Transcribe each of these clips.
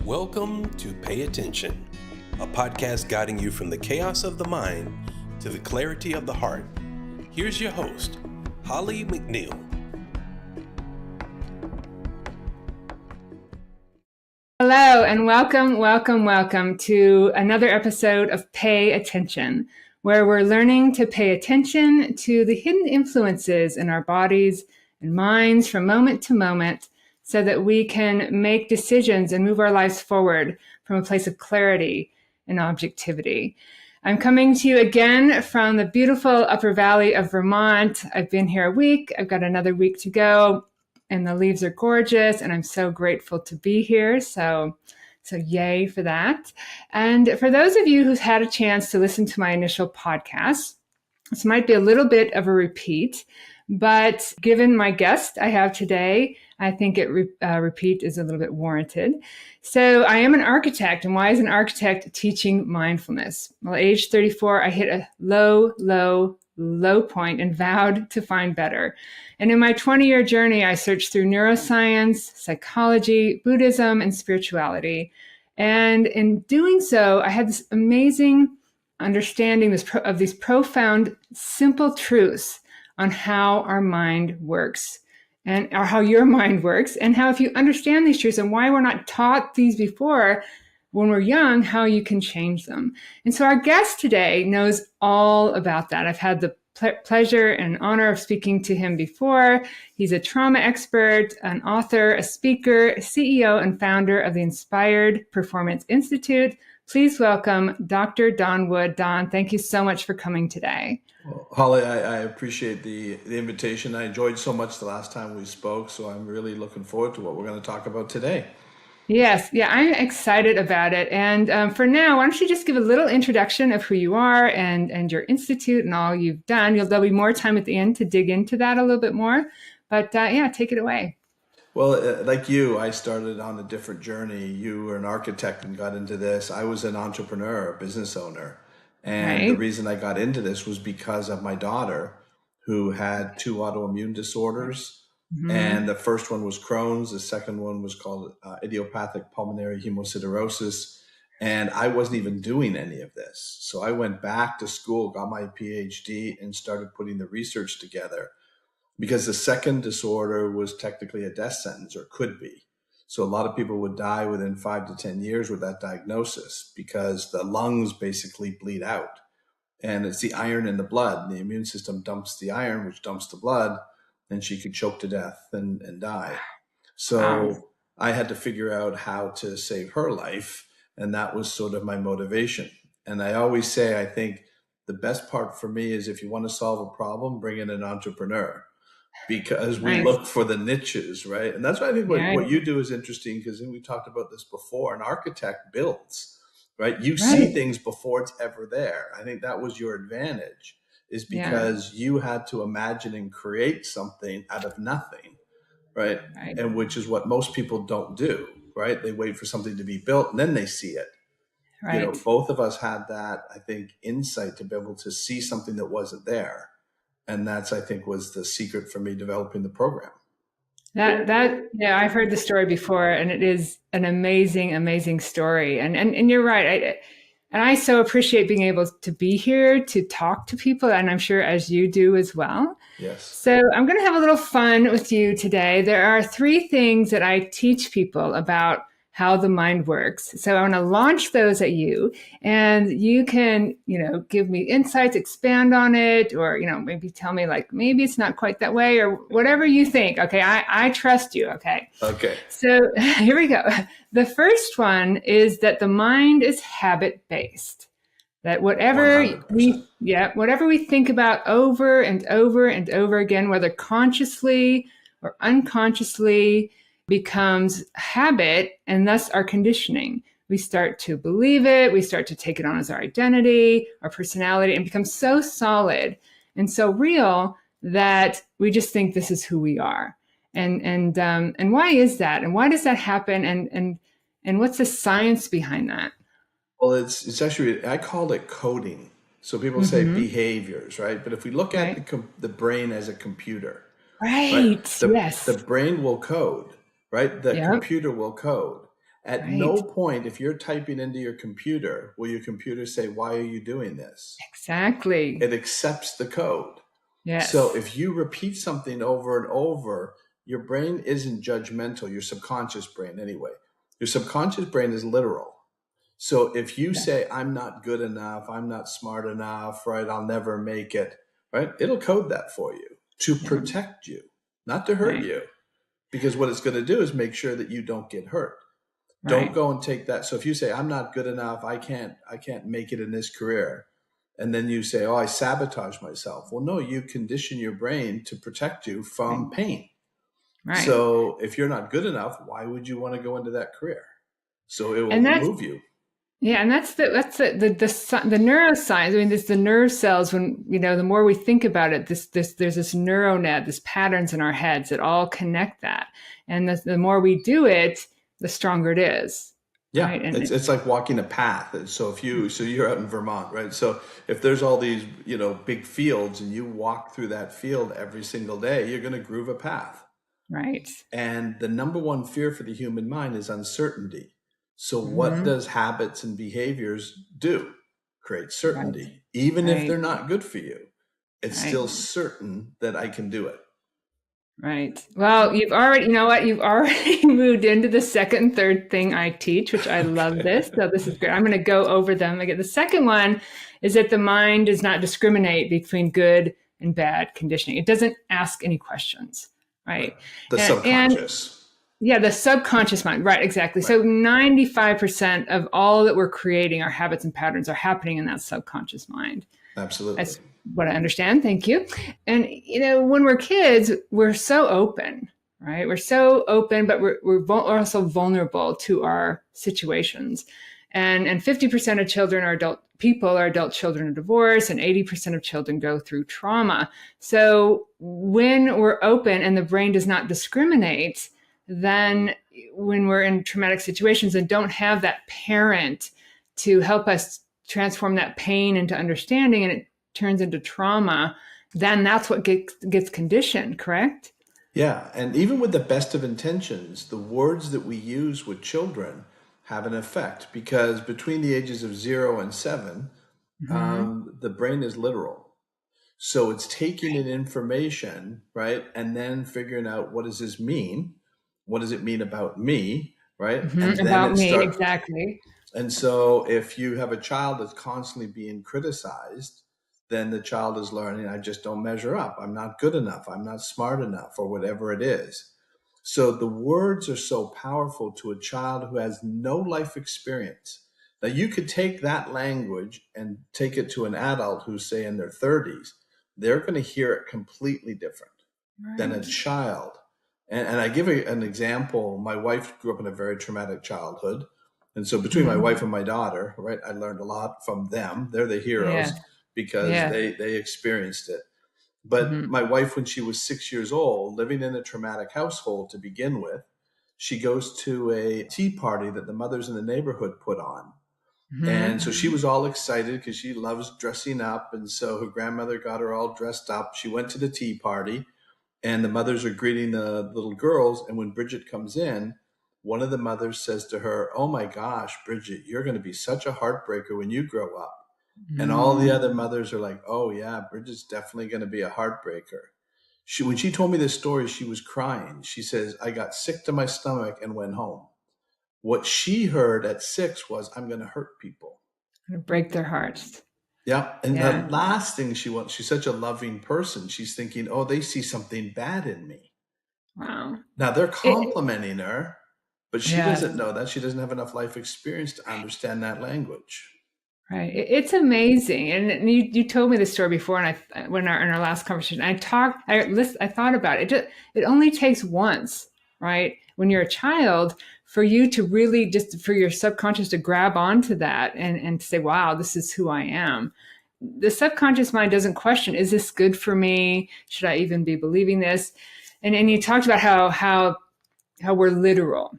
Welcome to Pay Attention, a podcast guiding you from the chaos of the mind to the clarity of the heart. Here's your host, Holly McNeill. Hello, and welcome to another episode of Pay Attention, where we're learning to pay attention to the hidden influences in our bodies and minds from moment to moment so that we can make decisions and move our lives forward from a place of clarity and objectivity. I'm coming to you again from the beautiful Upper Valley of Vermont. I've been here a week. I've got another week to go. And the leaves are gorgeous, and I'm so grateful to be here. So yay for that. And for those of you who've had a chance to listen to my initial podcast, this might be a little bit of a repeat, but given my guest I have today, I think repeat is a little bit warranted. So I am an architect, and why is an architect teaching mindfulness? Well, at age 34, I hit a low point and vowed to find better. And in my 20-year journey, I searched through neuroscience, psychology, Buddhism, and spirituality. And in doing so, I had this amazing understanding of these profound, simple truths on how our mind works or how your mind works, and how if you understand these truths and why we're not taught these before when we're young, how you can change them. And so our guest today knows all about that. I've had the pleasure and honor of speaking to him before. He's a trauma expert, an author, a speaker, CEO, and founder of the Inspired Performance Institute. Please welcome Dr. Don Wood. Don, thank you so much for coming today. Well, Holly, I appreciate the invitation. I enjoyed so much the last time we spoke, so I'm really looking forward to what we're going to talk about today. Yes, yeah, I'm excited about it. And for now, why don't you just give a little introduction of who you are and your institute and all you've done. There'll be more time at the end to dig into that a little bit more. But take it away. Well, like you, I started on a different journey. You were an architect and got into this. I was an entrepreneur, a business owner. And the reason I got into this was because of my daughter, who had 2 autoimmune disorders. Mm-hmm. And the first one was Crohn's. The second one was called idiopathic pulmonary hemosiderosis. And I wasn't even doing any of this. So I went back to school, got my PhD, and started putting the research together, because the second disorder was technically a death sentence, or could be. So a lot of people would die within 5 to 10 years with that diagnosis, because the lungs basically bleed out. And it's the iron in the blood. The immune system dumps the iron, which dumps the blood, and she could choke to death and die. So I had to figure out how to save her life. And that was sort of my motivation. And I always say, I think the best part for me is if you want to solve a problem, bring in an entrepreneur, because we look for the niches, right? And that's why I think what you do is interesting, because we talked about this before. An architect builds, right? You see things before it's ever there. I think that was your advantage, is because you had to imagine and create something out of nothing, right? And which is what most people don't do, right? They wait for something to be built and then they see it. Right. You know, both of us had that, I think, insight to be able to see something that wasn't there. And that's, I think, was the secret for me developing the program. I've heard the story before, and it is an amazing story. And you're right. I so appreciate being able to be here to talk to people, and I'm sure as you do as well. Yes. So I'm going to have a little fun with you today. There are 3 things that I teach people about how the mind works. So I want to launch those at you, and you can, give me insights, expand on it, or, maybe tell me like, maybe it's not quite that way, or whatever you think. Okay. I trust you. Okay. Okay. So here we go. The first one is that the mind is habit-based. That whatever 100%. Whatever we think about over and over and over again, whether consciously or unconsciously, becomes habit, and thus our conditioning. We start to believe it. We start to take it on as our identity, our personality, and become so solid and so real that we just think this is who we are. And why is that? And why does that happen? And what's the science behind that? Well, it's actually, I call it coding. So people say behaviors, right? But if we look at the brain as a computer, right? The brain will code. Right? The computer will code. At no point, if you're typing into your computer, will your computer say, why are you doing this? Exactly. It accepts the code. Yes. So if you repeat something over and over, your brain isn't judgmental, your subconscious brain anyway. Your subconscious brain is literal. So if you say, I'm not good enough, I'm not smart enough, right, I'll never make it, right, it'll code that for you to protect you, not to hurt you. Because what it's going to do is make sure that you don't get hurt. Don't go and take that. So if you say, I'm not good enough, I can't make it in this career. And then you say, oh, I sabotage myself. Well, no, you condition your brain to protect you from pain. Right. So if you're not good enough, why would you want to go into that career? So it will move you. Yeah, and that's the neuroscience. I mean, it's the nerve cells. When the more we think about it, there's this neural net, this patterns in our heads that all connect that, and the more we do it, the stronger it is. Yeah, right? And it's like walking a path. So you're out in Vermont, right? So if there's all these big fields and you walk through that field every single day, you're going to groove a path. Right. And the number one fear for the human mind is uncertainty. So what does habits and behaviors do? Create certainty. Even if they're not good for you, it's still certain that I can do it. Right. Well, you've already moved into the second and third thing I teach, which I love this. So this is great. I'm going to go over them again. The second one is that the mind does not discriminate between good and bad conditioning. It doesn't ask any questions, right? The subconscious. The subconscious mind. Right, exactly. Right. So 95% of all that we're creating, our habits and patterns, are happening in that subconscious mind. Absolutely. That's what I understand. Thank you. And, when we're kids, we're so open, right? We're so open, but we're also vulnerable to our situations. And 50% of children are adult children of divorce, and 80% of children go through trauma. So when we're open and the brain does not discriminate, then when we're in traumatic situations and don't have that parent to help us transform that pain into understanding, and it turns into trauma, then that's what gets conditioned, correct? Yeah. And even with the best of intentions, the words that we use with children have an effect, because between the ages of 0 and 7, the brain is literal. So it's taking in information, right? And then figuring out, what does this mean? What does it mean about me, right? And then about me, exactly. And so if you have a child that's constantly being criticized, then the child is learning, I just don't measure up. I'm not good enough. I'm not smart enough, or whatever it is. So the words are so powerful to a child who has no life experience. Now you could take that language and take it to an adult who's, say, in their 30s. They're going to hear it completely different than a child. And I give an example. My wife grew up in a very traumatic childhood. And so between my wife and my daughter, right, I learned a lot from them. They're the heroes because they experienced it. But my wife, when she was 6 years old, living in a traumatic household to begin with, she goes to a tea party that the mothers in the neighborhood put on. And so she was all excited because she loves dressing up. And so her grandmother got her all dressed up. She went to the tea party, and the mothers are greeting the little girls. And when Bridget comes in, one of the mothers says to her, oh my gosh, Bridget, you're going to be such a heartbreaker when you grow up. And all the other mothers are like, oh yeah, Bridget's definitely going to be a heartbreaker. When she told me this story, she was crying. She says, I got sick to my stomach and went home. What she heard at 6 was, I'm going to hurt people. Break their hearts. Yeah. And the last thing she wants, she's such a loving person. She's thinking, oh, they see something bad in me. Wow. Now they're complimenting her, but she doesn't know that. She doesn't have enough life experience to understand that language. Right. It's amazing. And you told me this story before, and in our last conversation, I thought about it. It only takes once, right? When you're a child, for you to really for your subconscious to grab onto that and to say, wow, this is who I am. The subconscious mind doesn't question, is this good for me? Should I even be believing this? And you talked about how we're literal.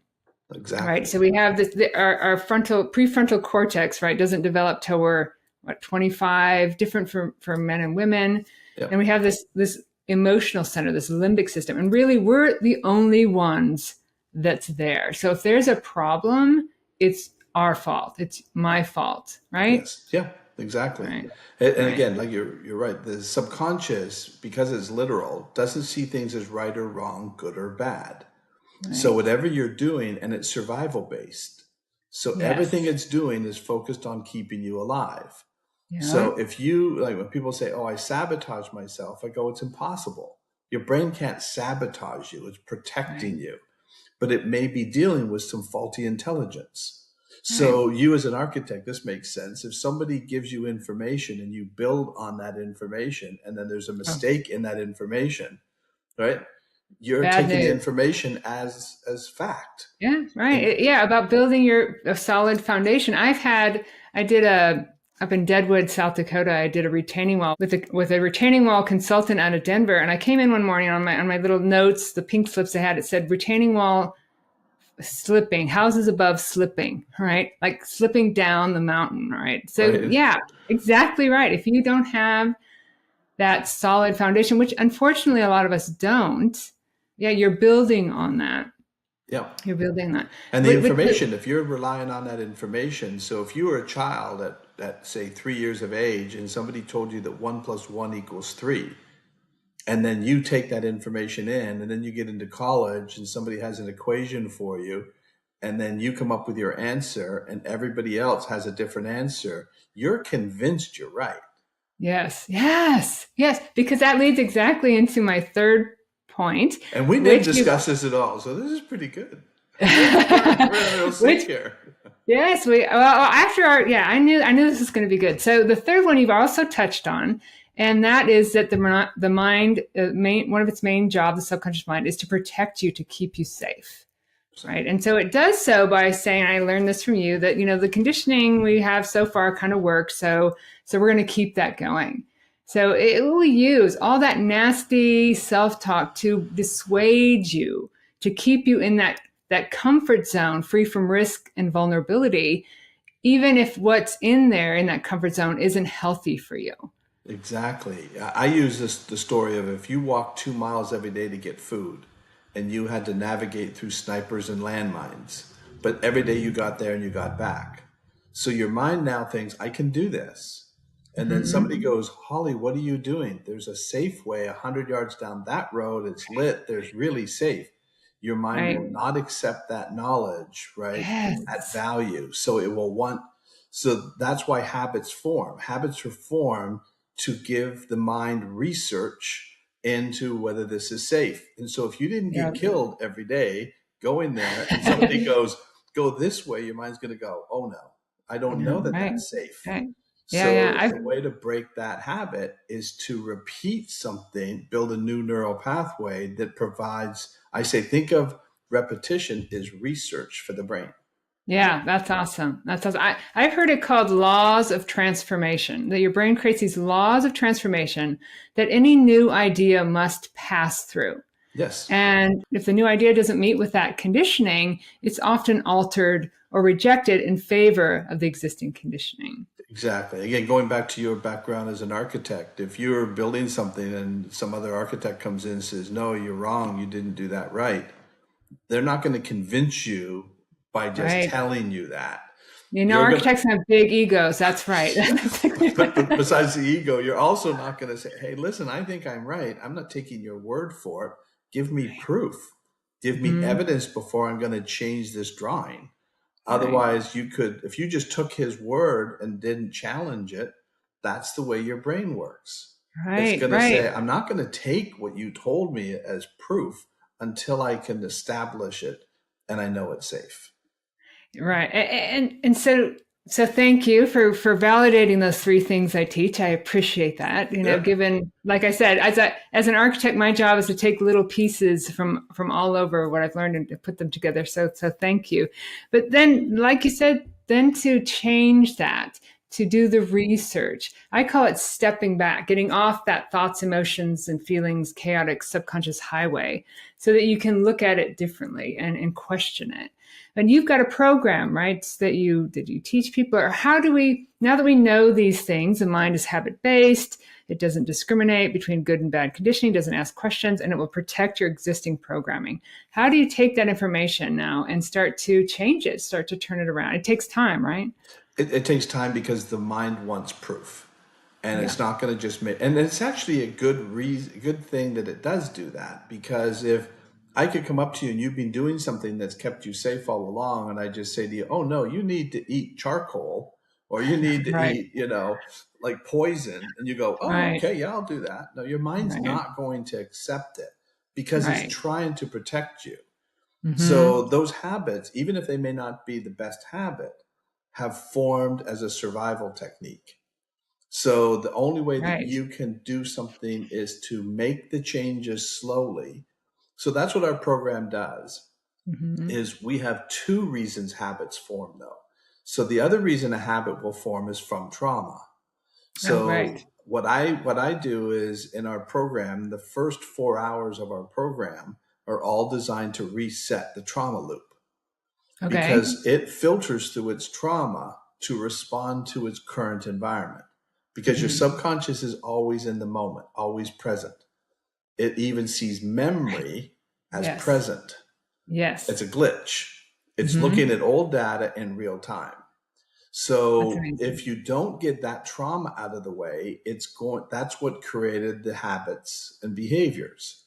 Exactly. Right. So we have our prefrontal cortex, right, doesn't develop till we're 25, different for men and women. Yep. And we have this emotional center, this limbic system. And really, we're the only ones that's there. So if there's a problem, it's our fault. It's my fault, right? Yes. Yeah, exactly. Right. And Right. again, like you're right. The subconscious, because it's literal, doesn't see things as right or wrong, good or bad. So Right. whatever you're doing, and it's survival based. So everything Yes. it's doing is focused on keeping you alive. Yeah. So if you, like when people say, oh, I sabotage myself, I go, it's impossible. Your brain can't sabotage you. It's protecting Right. you, but it may be dealing with some faulty intelligence. Right. So you as an architect, this makes sense. If somebody gives you information and you build on that information, and then there's a Oh, mistake in that information, right? You're bad taking the news. information as fact. Yeah. And Right. Yeah. About building a solid foundation. Up in Deadwood, South Dakota, I did a retaining wall with a retaining wall consultant out of Denver. And I came in one morning on my little notes, the pink slips I had, it said retaining wall slipping, houses above slipping, right? Like slipping down the mountain, right? So right, yeah, exactly right. If you don't have that solid foundation, which unfortunately a lot of us don't, yeah, you're building on that. yeah. You're building that. And the information, if you're relying on that information, so if you were a child at say 3 years of age and somebody told you that 1 + 1 = 3, and then you take that information in and then you get into college and somebody has an equation for you and then you come up with your answer and everybody else has a different answer, you're convinced you're right. Yes, yes, yes, because that leads exactly into my third point. And we didn't discuss this at all, so this is pretty good. We're in a real sync here. Yes, I knew this was going to be good. So the third one you've also touched on, and that is that the mind, one of its main jobs, the subconscious mind, is to protect you, to keep you safe. Right. And so it does so by saying, I learned this from you, that, the conditioning we have so far kind of works. So we're going to keep that going. So it will use all that nasty self-talk to dissuade you, to keep you in that comfort zone, free from risk and vulnerability, even if what's in there in that comfort zone isn't healthy for you. Exactly. I use the story of if you walk 2 miles every day to get food, and you had to navigate through snipers and landmines, but every day you got there and you got back. So your mind now thinks, I can do this. And then somebody goes, Holly, what are you doing? There's a safe way 100 yards down that road. It's lit. There's really safe. Your mind will not accept that knowledge, right? Yes. At value. So it will so that's why habits form. Habits are formed to give the mind research into whether this is safe. And so if you didn't get killed every day going there and somebody goes, go this way, your mind's going to go, oh no, I don't know that that's safe. Right. So the way to break that habit is to repeat something, build a new neural pathway that provides, I say, think of repetition as research for the brain. Yeah, that's awesome. That's awesome. I've heard it called laws of transformation, that your brain creates these laws of transformation that any new idea must pass through. Yes. And if the new idea doesn't meet with that conditioning, it's often altered or rejected in favor of the existing conditioning. Exactly. Again, going back to your background as an architect, if you're building something and some other architect comes in and says, no, you're wrong, you didn't do that right, they're not going to convince you by just telling you that. Architects have big egos. That's right. But besides the ego, you're also not going to say, hey, listen, I think I'm right. I'm not taking your word for it. Give me proof. Give me evidence before I'm going to change this drawing. Otherwise, if you just took his word and didn't challenge it, that's the way your brain works. It's going to say, I'm not going to take what you told me as proof until I can establish it and I know it's safe. Right. And so thank you for validating those three things I teach. I appreciate that. Given, like I said, as an architect, my job is to take little pieces from all over what I've learned and to put them together. So thank you. But then, like you said, then to change that, to do the research, I call it stepping back, getting off that thoughts, emotions, and feelings, chaotic subconscious highway, so that you can look at it differently and question it. And you've got a program, right, that you teach people, or how do we, now that we know these things, the mind is habit-based, It doesn't discriminate between good and bad conditioning, doesn't ask questions, and it will protect your existing programming. How do you take that information now and start to change it, start to turn it around? It takes time, right? It takes time because the mind wants proof, and Yeah. it's not going to just make. And it's actually a good thing that it does do that, because if I could come up to you and you've been doing something that's kept you safe all along, and I just say to you, "Oh no, you need to eat charcoal, or you need to Right. eat, like poison," and you go, "Oh, Right. okay, yeah, I'll do that." No, your mind's Right. not going to accept it because it's Right. trying to protect you. Mm-hmm. So those habits, even if they may not be the best habit, have formed as a survival technique. So the only way that Right. you can do something is to make the changes slowly. So that's what our program does, Mm-hmm. is we have two reasons habits form though. So the other reason a habit will form is from trauma. Oh, right. So what I do is, in our program, the first 4 hours of our program are all designed to reset the trauma loop, Okay. because it filters through its trauma to respond to its current environment. Because your Mm-hmm. subconscious is always in the moment, always present. It even sees Right. memory as Yes. present. Yes. It's a glitch. It's Mm-hmm. looking at old data in real time. That's So amazing. if you don't get that trauma out of the way, that's what created the habits and behaviors.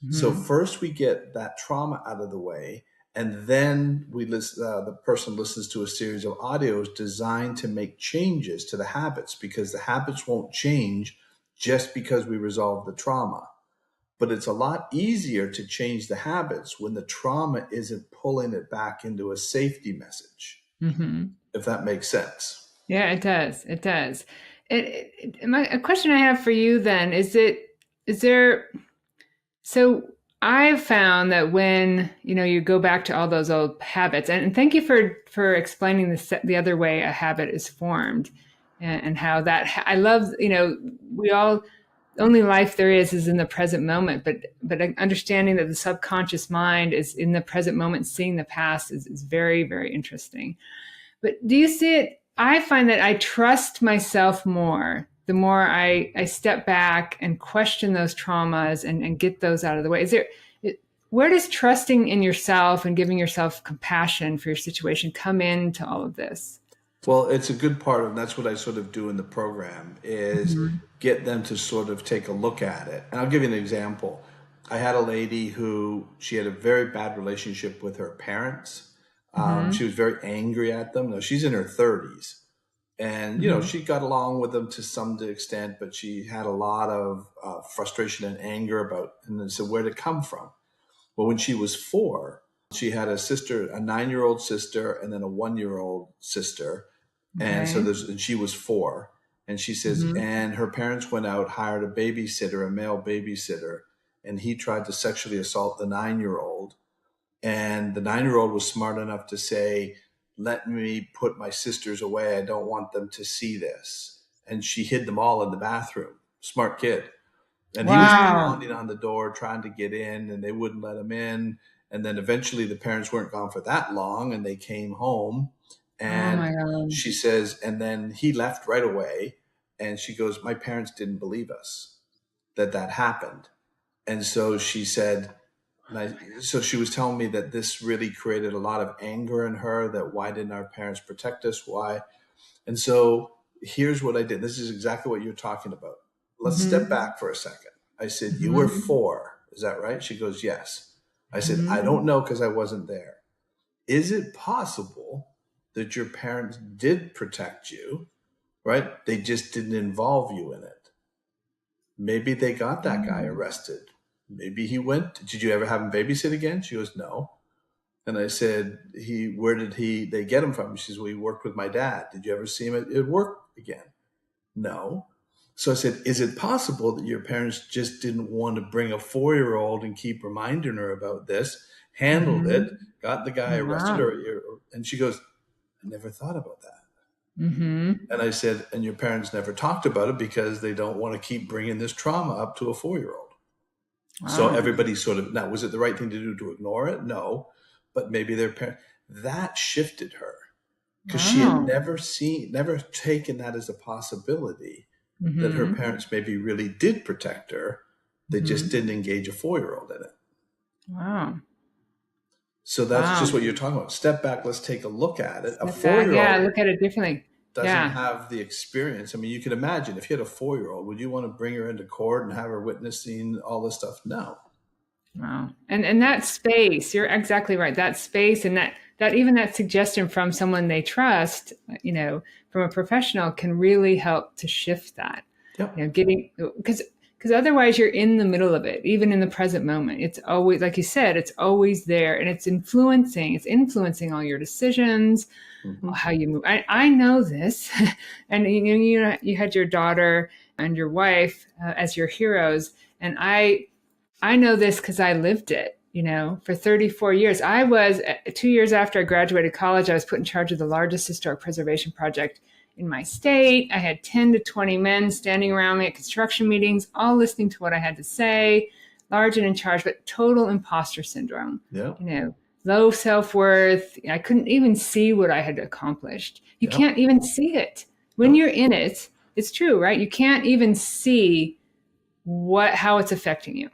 So Mm-hmm. first we get that trauma out of the way, and then the person listens to a series of audios designed to make changes to the habits, because the habits won't change just because we resolve the trauma. But it's a lot easier to change the habits when the trauma isn't pulling it back into a safety message, Mm-hmm. if that makes sense. Yeah, it does. It does. A question I have for you then is there, so I've found that when, you go back to all those old habits, and thank you for explaining the other way a habit is formed, and how I love, we all, the only life there is in the present moment, but understanding that the subconscious mind is in the present moment, seeing the past is very, very interesting. But do you see it? I find that I trust myself more the more I step back and question those traumas and get those out of the way. Where does trusting in yourself and giving yourself compassion for your situation come into all of this? Well, it's a good part of, and that's what I sort of do in the program, is Mhm. get them to sort of take a look at it. And I'll give you an example. I had a lady who, she had a very bad relationship with her parents. She Mhm. was very angry at them. Now, she's in her 30s. And, Mhm. she got along with them to some extent, but she had a lot of frustration and anger about, and so where'd it come from? Well, when she was 4, she had a sister, a 9-year-old sister, and then a 1-year-old sister. And so Okay. and she was 4. And she says, Mhm. and her parents went out, hired a babysitter, a male babysitter, and he tried to sexually assault the 9-year-old. And the 9-year-old was smart enough to say, let me put my sisters away. I don't want them to see this. And she hid them all in the bathroom. Smart kid. And he was Wow. pounding on the door trying to get in, and they wouldn't let him in. And then eventually the parents weren't gone for that long, and they came home. Oh And my God. she says, and then he left right away. And she goes, my parents didn't believe us that happened. And so she said, so she was telling me that this really created a lot of anger in her, that why didn't our parents protect us? Why? And so here's what I did. This is exactly what you're talking about. Let's step Mhm. back for a second. I said, you were Mhm. 4. Is that right? She goes, yes. I said, I Mhm. don't know because I wasn't there. Is it possible that your parents did protect you, right? They just didn't involve you in it. Maybe they got that guy Mhm. arrested. Maybe he went. Did you ever have him babysit again? She goes, no. And I said, where did they get him from? She says, well, he worked with my dad. Did you ever see him at work again? No. So I said, is it possible that your parents just didn't want to bring a 4-year-old and keep reminding her about this, handled it, Mhm. got the guy arrested, Wow. and she goes, I never thought about that. Mhm. And I said, and your parents never talked about it because they don't want to keep bringing this trauma up to a 4-year-old. So Wow. everybody sort of, now, was it the right thing to do to ignore it? No. But maybe their parents, that shifted her, because she had Wow. never taken that as a possibility. that her parents maybe really did protect her. They just didn't engage a 4-year-old in it. Wow. So that's just what you're talking about. Step back. Let's take a look at it. A Step back. 4-year-old Yeah, look at it differently. doesn't have the experience. I mean, you can imagine if you had a 4-year-old, would you want to bring her into court and have her witnessing all this stuff? No. Wow. And that space, you're exactly right. That space and that even that suggestion from someone they trust, you know, from a professional can really help to shift that. Yep. You know, because otherwise you're in the middle of it, even in the present moment. It's always, like you said, it's always there, and it's influencing all your decisions, how you move. I know this, and you had your daughter and your wife as your heroes, and I know this because I lived it. You know, for 34 years, I was 2 years after I graduated college, I was put in charge of the largest historic preservation project in my state. I had 10 to 20 men standing around me at construction meetings, all listening to what I had to say, large and in charge, but total imposter syndrome. Yeah. You know, low self-worth. I couldn't even see what I had accomplished. You can't even see it. When you're in it, it's true, right? You can't even see how it's affecting you.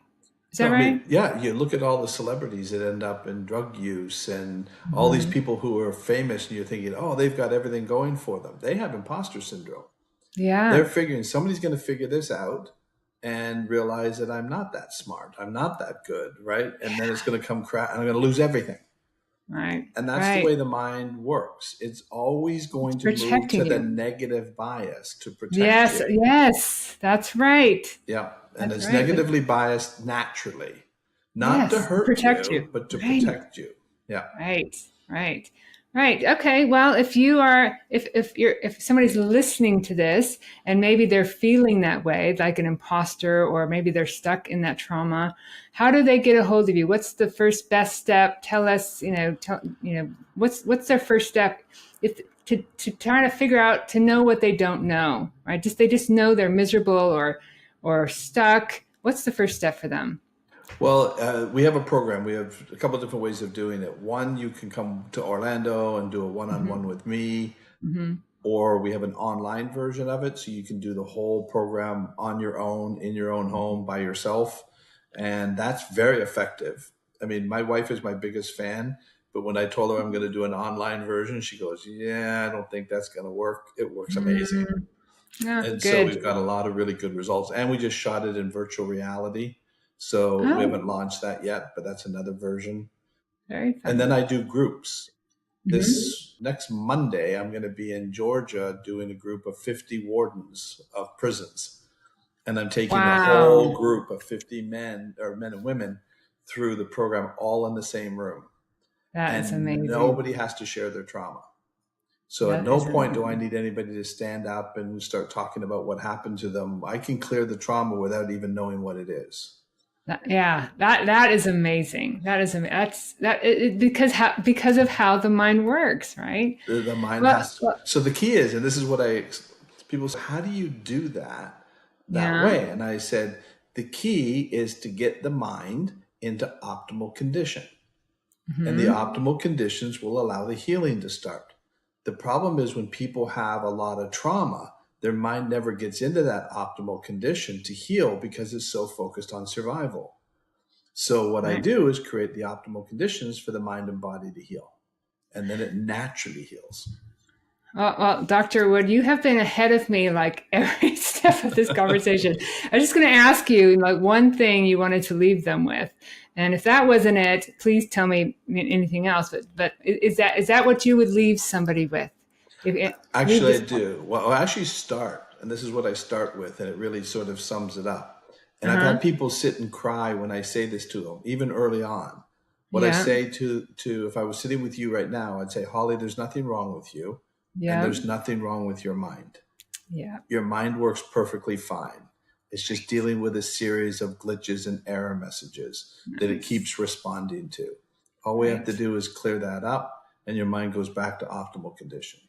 Is that right? I mean, yeah, you look at all the celebrities that end up in drug use and all these people who are famous, and you're thinking, oh, they've got everything going for them. They have imposter syndrome. Yeah. They're figuring somebody's going to figure this out and realize that I'm not that smart. I'm not that good, right? And then it's going to come crash and I'm going to lose everything. Right. And that's the way the mind works. It's always going to move to the negative bias to protect you. Yes, that's right. Yeah. And it's negatively biased naturally, not to hurt you, but to protect you. Yeah. Right. Okay. Well, if somebody's listening to this and maybe they're feeling that way, like an imposter, or maybe they're stuck in that trauma, how do they get a hold of you? What's the first best step? Tell us, what's their first step to try to figure out, to know what they don't know, right? They just know they're miserable or stuck. What's the first step for them? Well, we have a program. We have a couple of different ways of doing it. One, you can come to Orlando and do a one-on-one with me, or we have an online version of it. So you can do the whole program on your own, in your own home, by yourself. And that's very effective. I mean, my wife is my biggest fan, but when I told her I'm going to do an online version, she goes, yeah, I don't think that's going to work. It works amazing. And so we've got a lot of really good results. And we just shot it in virtual reality. So we haven't launched that yet, but that's another version. Very fun. And then I do groups. This next Monday, I'm going to be in Georgia doing a group of 50 wardens of prisons. And I'm taking the whole group of 50 men and women through the program, all in the same room. That's amazing. Nobody has to share their trauma. So at no point do I need anybody to stand up and start talking about what happened to them. I can clear the trauma without even knowing what it is. That is amazing. Because of how the mind works, right? The mind so the key is, and this is what people say, how do you do that way? And I said, the key is to get the mind into optimal condition. And the optimal conditions will allow the healing to start. The problem is when people have a lot of trauma, their mind never gets into that optimal condition to heal because it's so focused on survival. So what I do is create the optimal conditions for the mind and body to heal. And then it naturally heals. Well, Dr. Wood, you have been ahead of me like every step of this conversation. I'm just going to ask you like one thing you wanted to leave them with. And if that wasn't it, please tell me anything else. But is that what you would leave somebody with? Actually, I do. Well, I actually start, and this is what I start with, and it really sort of sums it up. And I've had people sit and cry when I say this to them, even early on. What I say to if I was sitting with you right now, I'd say, Holly, there's nothing wrong with you. And there's nothing wrong with your mind. Yeah. Your mind works perfectly fine. It's just dealing with a series of glitches and error messages that it keeps responding to. All we have to do is clear that up, and your mind goes back to optimal condition.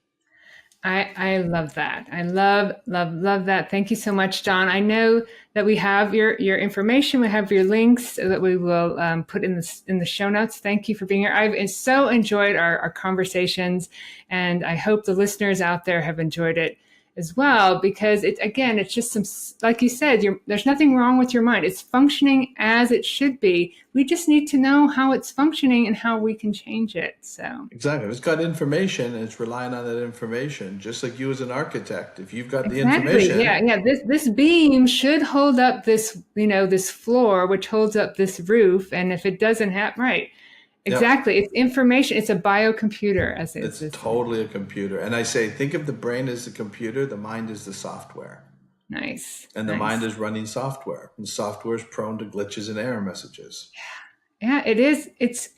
I love that. I love that. Thank you so much, John. I know that we have your information. We have your links that we will put in the show notes. Thank you for being here. I've so enjoyed our conversations, and I hope the listeners out there have enjoyed it as well, because it's just some, like you said, there's nothing wrong with your mind. It's functioning as it should be. We just need to know how it's functioning and how we can change it. So exactly, it's got information and it's relying on that information, just like you as an architect. If you've got the exactly, information, this beam should hold up this, this floor, which holds up this roof, and if it doesn't have exactly. Yep. It's information. It's a biocomputer, as it's totally a computer. And I say, think of the brain as the computer, the mind is the software. Nice. And the mind is running software. And software is prone to glitches and error messages. Yeah, it is. It's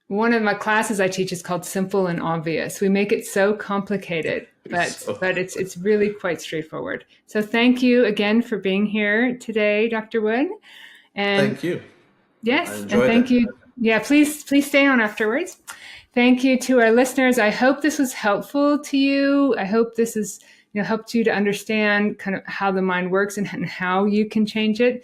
one of my classes I teach is called Simple and Obvious. We make it so complicated, but it's really quite straightforward. So thank you again for being here today, Dr. Wood. And thank you. Yes, and thank you. Yeah, please stay on afterwards. Thank you to our listeners. I hope this was helpful to you. I hope this has helped you to understand kind of how the mind works and how you can change it.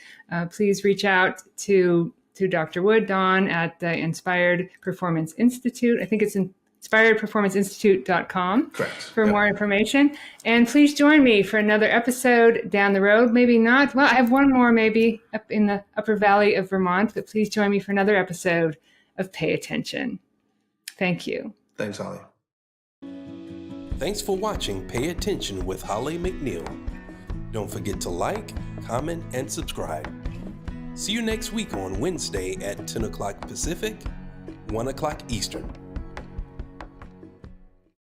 Please reach out to Dr. Wood, Dawn, at the Inspired Performance Institute. I think it's inspiredperformanceinstitute.com for more information. And please join me for another episode down the road. Maybe not. Well, I have one more maybe up in the Upper Valley of Vermont, but please join me for another episode of Pay Attention. Thank you. Thanks, Holly. Thanks for watching Pay Attention with Holly McNeill. Don't forget to like, comment, and subscribe. See you next week on Wednesday at 10 o'clock Pacific, 1 o'clock Eastern.